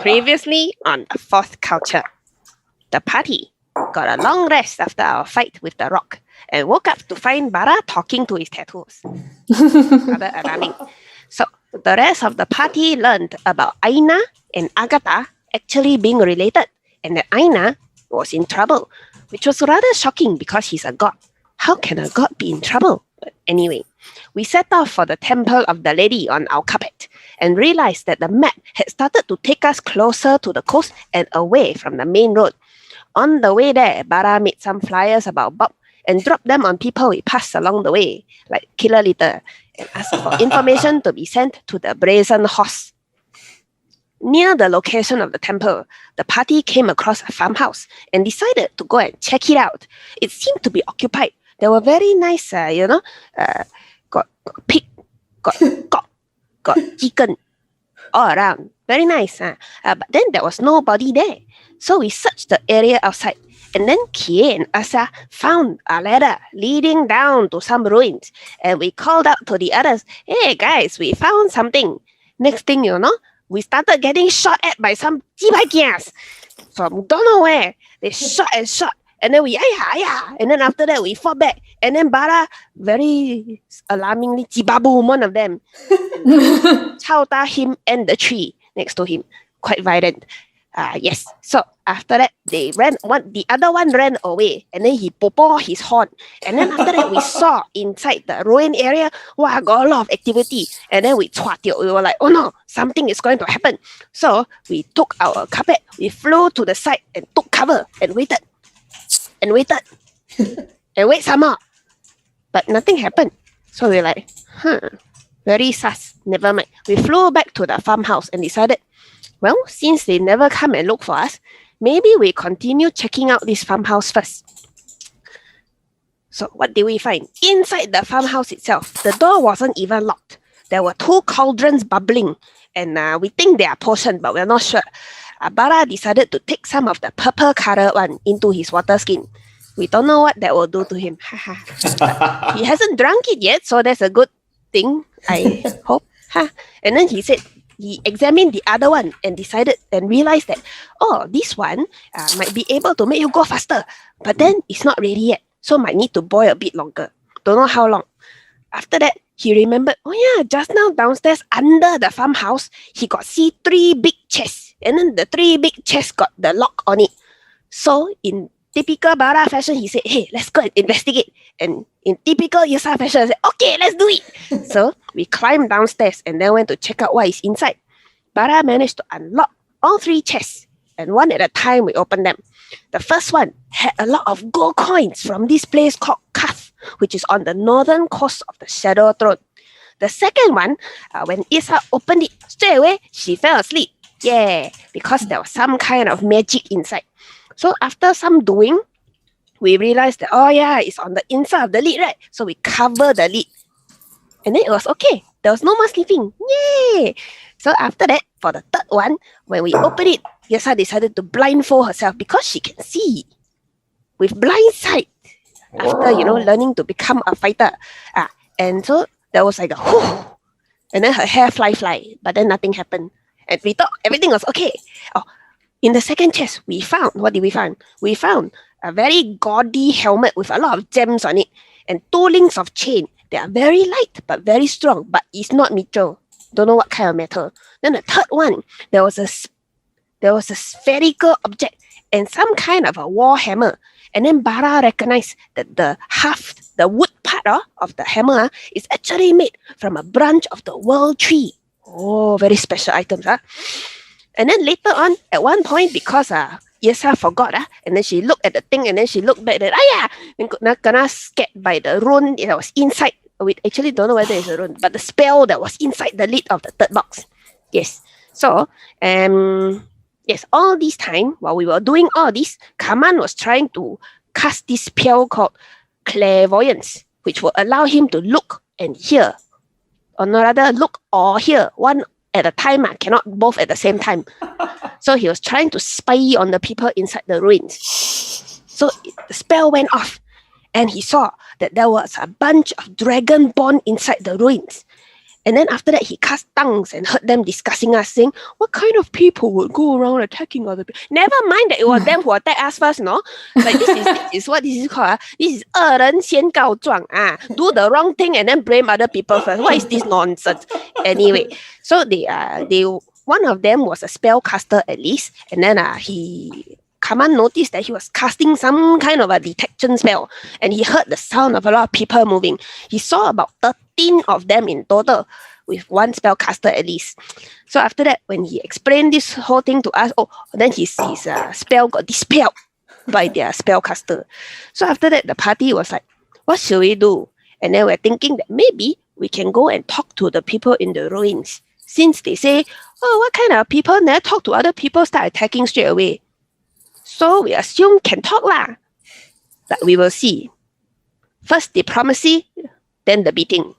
Previously on the fourth culture, the party got a long rest after our fight with the rock and woke up to find Bara talking to his tattoos. Rather alarming. So the rest of the party learned about Aina and Agatha actually being related, and that Aina was in trouble, which was rather shocking because he's a god. How can a god be in trouble? But anyway, we set off for the temple of the lady on our carpet and realized that the map had started to take us closer to the coast and away from the main road. On the way there, Bara made some flyers about Bob and dropped them on people we passed along the way, like Killer Litter, and asked for information to be sent to the Brazen Horse. Near the location of the temple, the party came across a farmhouse and decided to go and check it out. It seemed to be occupied. There were very nice, got pig, got cock, got chicken all around. Very nice. But then there was nobody there. So we searched the area outside. And then Kie and Asa found a ladder leading down to some ruins. And we called out to the others, hey guys, we found something. Next thing you know, we started getting shot at by some jibai from don't know where. They shot and shot. And then we, and then after that, we fought back. And then Bara, very alarmingly, jibaboom, one of them. Chowta him and the tree next to him. Quite violent. Yes. So after that, they ran. The other one ran away. And then he popo his horn. And then after that, we saw inside the ruin area, wow, got a lot of activity. And then we were like, oh no, something is going to happen. So we took our carpet, we flew to the side and took cover and waited. And waited. And wait some more. But nothing happened. So we're like, very sus. Never mind. We flew back to the farmhouse and decided, well, since they never come and look for us, maybe we continue checking out this farmhouse first. So what did we find? Inside the farmhouse itself, the door wasn't even locked. There were 2 cauldrons bubbling. And we think they are potions, but we're not sure. Bara decided to take some of the purple color one into his water skin. We don't know what that will do to him. He hasn't drunk it yet, so that's a good thing, I hope. And then he said he examined the other one and decided and realized that, oh, this one might be able to make you go faster, but then it's not ready yet, so might need to boil a bit longer. Don't know how long. After that, he remembered, oh yeah, just now downstairs under the farmhouse, he got see 3 big chests. And then the 3 big chests got the lock on it. So in typical Bara fashion, he said, hey, let's go and investigate. And in typical Yasa fashion, I said, okay, let's do it. So we climbed downstairs and then went to check out what is inside. Bara managed to unlock all 3 chests. And one at a time, we opened them. The first one had a lot of gold coins from this place called Kaf, which is on the northern coast of the Shadow Throne. The second one, when Isa opened it, straight away, she fell asleep. Yeah, because there was some kind of magic inside. So after some doing, we realized that, oh yeah, it's on the inside of the lid, right? So we cover the lid. And then it was okay. There was no more sleeping. Yay! So after that, for the third one, when we opened it, Yasa decided to blindfold herself because she can see with blind sight after, learning to become a fighter. And so there was like a whoo, and then her hair fly, but then nothing happened. And we thought everything was okay. Oh, in the second chest, we found, what did we find? We found a very gaudy helmet with a lot of gems on it and 2 links of chain. They are very light but very strong, but it's not metal. Don't know what kind of metal. Then the third one, there was a spherical object and some kind of a war hammer. And then Bara recognized that the wood part of the hammer is actually made from a branch of the world tree. Oh, very special items. And then later on, at one point, because Yesa forgot, and then she looked at the thing, and then she looked back at, then kena scared by the rune that was inside. We actually don't know whether it's a rune, but the spell that was inside the lid of the third box. Yes. So, yes, all this time, while we were doing all this, Kaman was trying to cast this spell called clairvoyance, which will allow him to look and hear. Or rather, look or hear one at a time, cannot both at the same time. So he was trying to spy on the people inside the ruins. So the spell went off, and he saw that there was a bunch of dragon born inside the ruins. And then after that, he cast tongues and heard them discussing us, saying, what kind of people would go around attacking other people? Never mind that it was them who attacked us first, no? Like this is what this is called. This is 恶人先告状, do the wrong thing and then blame other people first. What is this nonsense? Anyway, so they one of them was a spellcaster at least, and then Kaman noticed that he was casting some kind of a detection spell, and he heard the sound of a lot of people moving. He saw about 13 of them in total, with one spellcaster at least. So after that, when he explained this whole thing to us, then his spell got dispelled by their spellcaster. So after that, the party was like, what should we do? And then we're thinking that maybe we can go and talk to the people in the ruins. Since they say, what kind of people never talk to other people, start attacking straight away. So we assume can talk lah. But we will see. First diplomacy, then the beating.